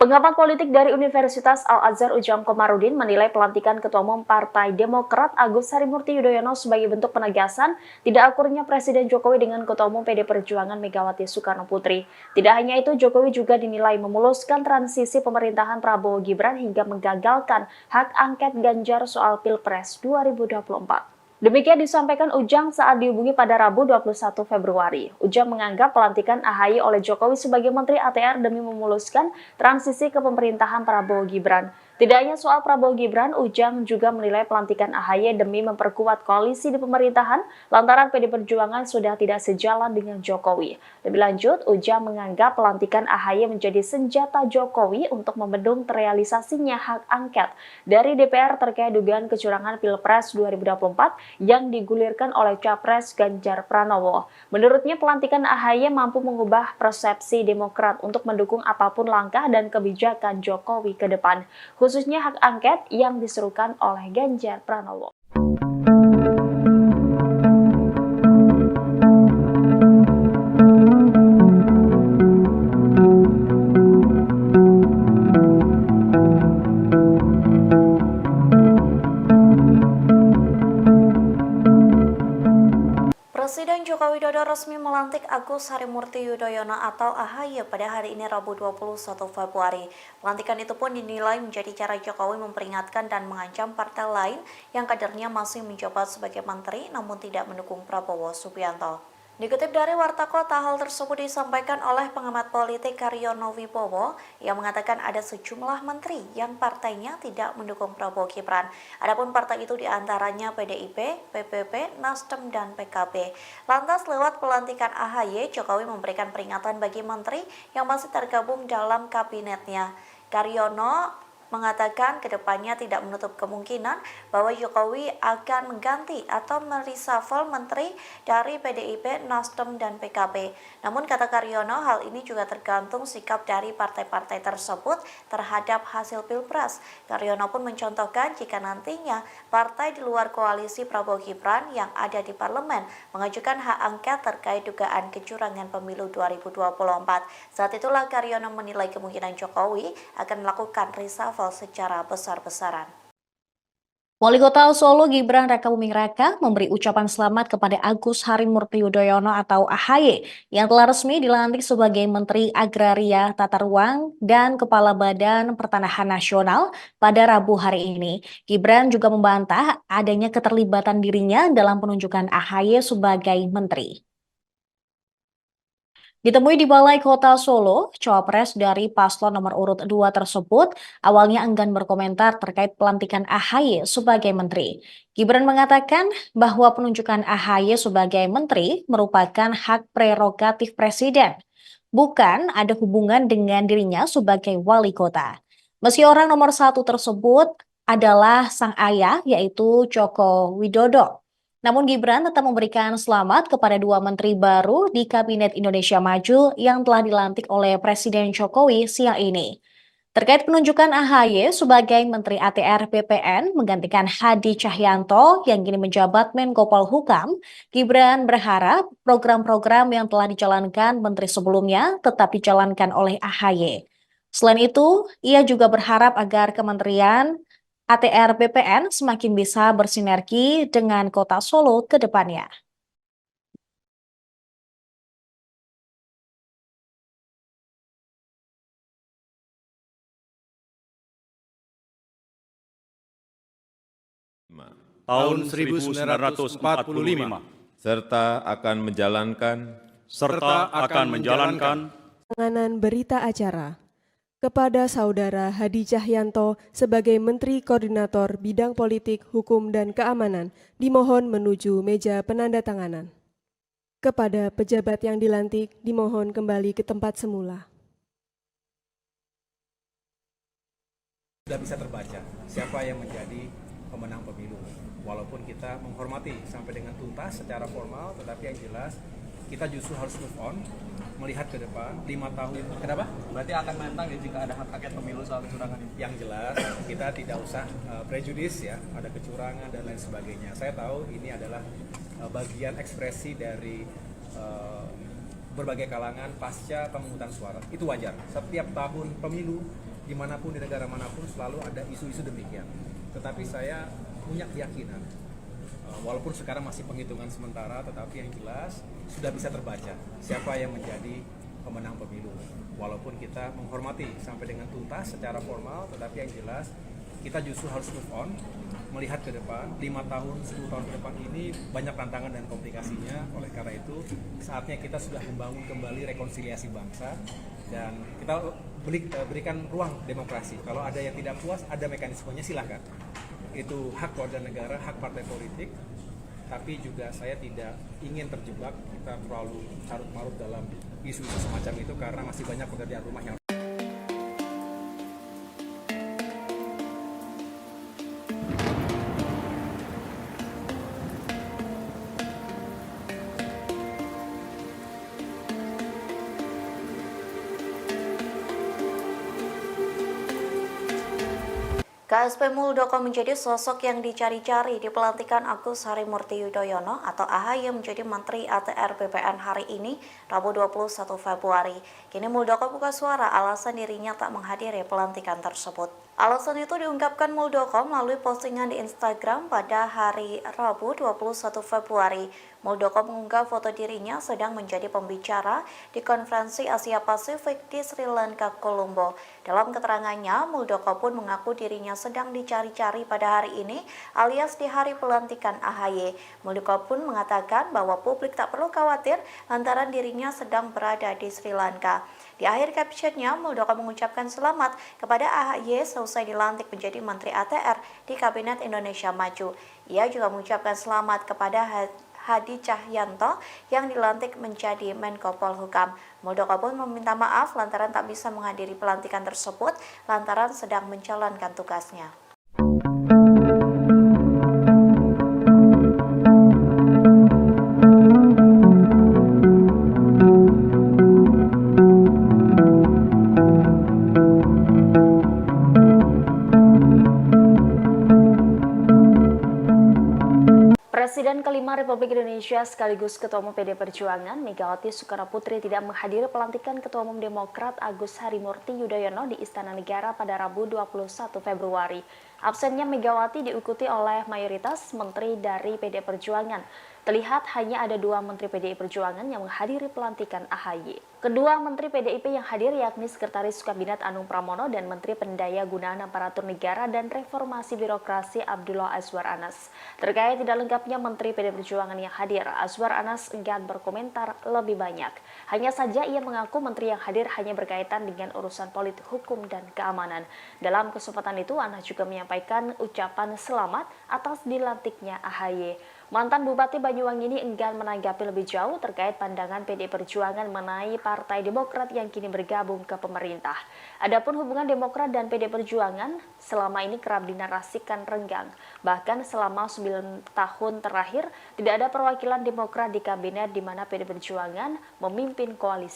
Pengamat politik dari Universitas Al-Azhar Ujang Komarudin menilai pelantikan Ketua Umum Partai Demokrat Agus Harimurti Yudhoyono sebagai bentuk penegasan tidak akurnya Presiden Jokowi dengan Ketua Umum PD Perjuangan Megawati Soekarno Putri. Tidak hanya itu, Jokowi juga dinilai memuluskan transisi pemerintahan Prabowo Gibran hingga menggagalkan hak angket Ganjar soal Pilpres 2024. Demikian disampaikan Ujang saat dihubungi pada Rabu 21 Februari. Ujang menganggap pelantikan AHY oleh Jokowi sebagai Menteri ATR demi memuluskan transisi ke pemerintahan Prabowo Gibran. Tidak hanya soal Prabowo Gibran, Ujang juga menilai pelantikan AHY demi memperkuat koalisi di pemerintahan lantaran PD Perjuangan sudah tidak sejalan dengan Jokowi. Lebih lanjut, Ujang menganggap pelantikan AHY menjadi senjata Jokowi untuk membendung terrealisasinya hak angket dari DPR terkait dugaan kecurangan Pilpres 2024 yang digulirkan oleh Capres Ganjar Pranowo. Menurutnya, pelantikan AHY mampu mengubah persepsi Demokrat untuk mendukung apapun langkah dan kebijakan Jokowi ke depan, khususnya hak angket yang diserukan oleh Ganjar Pranowo. Presiden Joko Widodo resmi melantik Agus Harimurti Yudhoyono atau AHY pada hari ini Rabu 21 Februari. Pelantikan itu pun dinilai menjadi cara Jokowi memperingatkan dan mengancam partai lain yang kadernya masih menjabat sebagai menteri namun tidak mendukung Prabowo Subianto. Dikutip dari Warta Kota, hal tersebut disampaikan oleh pengamat politik Karyono Wibowo yang mengatakan ada sejumlah menteri yang partainya tidak mendukung Prabowo Gibran. Adapun partai itu diantaranya PDIP, PPP, Nasdem, dan PKB. Lantas lewat pelantikan AHY, Jokowi memberikan peringatan bagi menteri yang masih tergabung dalam kabinetnya. Karyono mengatakan kedepannya tidak menutup kemungkinan bahwa Jokowi akan mengganti atau mereshuffle menteri dari PDIP, Nasdem, dan PKB. Namun kata Karyono, hal ini juga tergantung sikap dari partai-partai tersebut terhadap hasil Pilpres. Karyono pun mencontohkan jika nantinya partai di luar koalisi Prabowo Gibran yang ada di parlemen mengajukan hak angket terkait dugaan kecurangan pemilu 2024. Saat itulah Karyono menilai kemungkinan Jokowi akan melakukan reshuffle secara besar-besaran. Wali Kota Solo Gibran Rakabuming Raka memberi ucapan selamat kepada Agus Harimurti Yudhoyono atau AHY yang telah resmi dilantik sebagai Menteri Agraria, Tata Ruang, dan Kepala Badan Pertanahan Nasional pada Rabu hari ini. Gibran juga membantah adanya keterlibatan dirinya dalam penunjukan AHY sebagai menteri. Ditemui di Balai Kota Solo, cawapres dari paslon nomor urut 2 tersebut awalnya enggan berkomentar terkait pelantikan AHY sebagai menteri. Gibran mengatakan bahwa penunjukan AHY sebagai menteri merupakan hak prerogatif presiden, bukan ada hubungan dengan dirinya sebagai wali kota. Meski orang nomor 1 tersebut adalah sang ayah, yaitu Joko Widodo. Namun Gibran tetap memberikan selamat kepada dua menteri baru di Kabinet Indonesia Maju yang telah dilantik oleh Presiden Jokowi siang ini. Terkait penunjukan AHY sebagai Menteri ATR BPN menggantikan Hadi Cahyanto yang kini menjabat Menko Polhukam, Gibran berharap program-program yang telah dijalankan menteri sebelumnya tetap dijalankan oleh AHY. Selain itu, ia juga berharap agar Kementerian ATR BPN semakin bisa bersinergi dengan Kota Solo ke depannya. Tahun 1945 serta akan menjalankan penanganan berita acara kepada Saudara Hadi Cahyanto sebagai Menteri Koordinator Bidang Politik, Hukum, dan Keamanan dimohon menuju meja penandatanganan. Kepada pejabat yang dilantik dimohon kembali ke tempat semula. Sudah bisa terbaca siapa yang menjadi pemenang pemilu. Walaupun kita menghormati sampai dengan tuntas secara formal, tetapi yang jelas kita justru harus move on, melihat ke depan 5 tahun. Kenapa? Berarti akan menentang ya jika ada hak angket pemilu soal kecurangan ini? Yang jelas kita tidak usah prejudis ya, ada kecurangan dan lain sebagainya. Saya tahu ini adalah bagian ekspresi dari berbagai kalangan pasca pemungutan suara. Itu wajar. Setiap tahun pemilu dimanapun, di negara manapun selalu ada isu-isu demikian. Tetapi saya punya keyakinan, walaupun sekarang masih penghitungan sementara, tetapi yang jelas sudah bisa terbaca siapa yang menjadi pemenang pemilu. Walaupun kita menghormati sampai dengan tuntas secara formal, tetapi yang jelas kita justru harus move on, melihat ke depan. 5 tahun, 10 tahun ke depan ini banyak tantangan dan komplikasinya. Oleh karena itu, saatnya kita sudah membangun kembali rekonsiliasi bangsa dan kita berikan ruang demokrasi. Kalau ada yang tidak puas, ada mekanismenya, silahkan. Itu hak warga negara, hak partai politik. Tapi juga saya tidak ingin terjebak, kita terlalu carut-marut dalam isu-isu semacam itu karena masih banyak pekerjaan rumah yang KSP Muldoko menjadi sosok yang dicari-cari di pelantikan Agus Harimurti Yudhoyono atau AHY menjadi Menteri ATR BPN hari ini, Rabu 21 Februari. Kini Muldoko buka suara alasan dirinya tak menghadiri pelantikan tersebut. Alasan itu diungkapkan Muldoko melalui postingan di Instagram pada hari Rabu 21 Februari. Muldoko mengunggah foto dirinya sedang menjadi pembicara di konferensi Asia Pasifik di Sri Lanka, Colombo. Dalam keterangannya, Muldoko pun mengaku dirinya sedang dicari-cari pada hari ini alias di hari pelantikan AHY. Muldoko pun mengatakan bahwa publik tak perlu khawatir lantaran dirinya sedang berada di Sri Lanka. Di akhir captionnya, Muldoko mengucapkan selamat kepada AHY selesai dilantik menjadi Menteri ATR di Kabinet Indonesia Maju. Ia juga mengucapkan selamat kepada Hadi Cahyanto yang dilantik menjadi Menko Polhukam. Muldoko pun meminta maaf lantaran tak bisa menghadiri pelantikan tersebut lantaran sedang menjalankan tugasnya. Presiden kelima Republik Indonesia sekaligus Ketua Umum PD Perjuangan Megawati Soekarnoputri tidak menghadiri pelantikan Ketua Umum Demokrat Agus Harimurti Yudhoyono di Istana Negara pada Rabu 21 Februari. Absennya Megawati diikuti oleh mayoritas menteri dari PD Perjuangan. Terlihat hanya ada 2 menteri PDI Perjuangan yang menghadiri pelantikan AHY. Kedua menteri PDIP yang hadir yakni Sekretaris Kabinet Anung Pramono dan Menteri Pendaya Gunaan Aparatur Negara dan Reformasi Birokrasi Abdullah Azwar Anas. Terkait tidak lengkapnya menteri PDI Perjuangan yang hadir, Azwar Anas enggan berkomentar lebih banyak. Hanya saja ia mengaku menteri yang hadir hanya berkaitan dengan urusan politik, hukum, dan keamanan. Dalam kesempatan itu, Anas juga menyampaikan ucapan selamat atas dilantiknya AHY. Mantan Bupati Banyuwangi ini enggan menanggapi lebih jauh terkait pandangan PDI Perjuangan mengenai Partai Demokrat yang kini bergabung ke pemerintah. Adapun hubungan Demokrat dan PDI Perjuangan selama ini kerap dinarasikan renggang. Bahkan selama 9 tahun terakhir tidak ada perwakilan Demokrat di kabinet di mana PDI Perjuangan memimpin koalisi.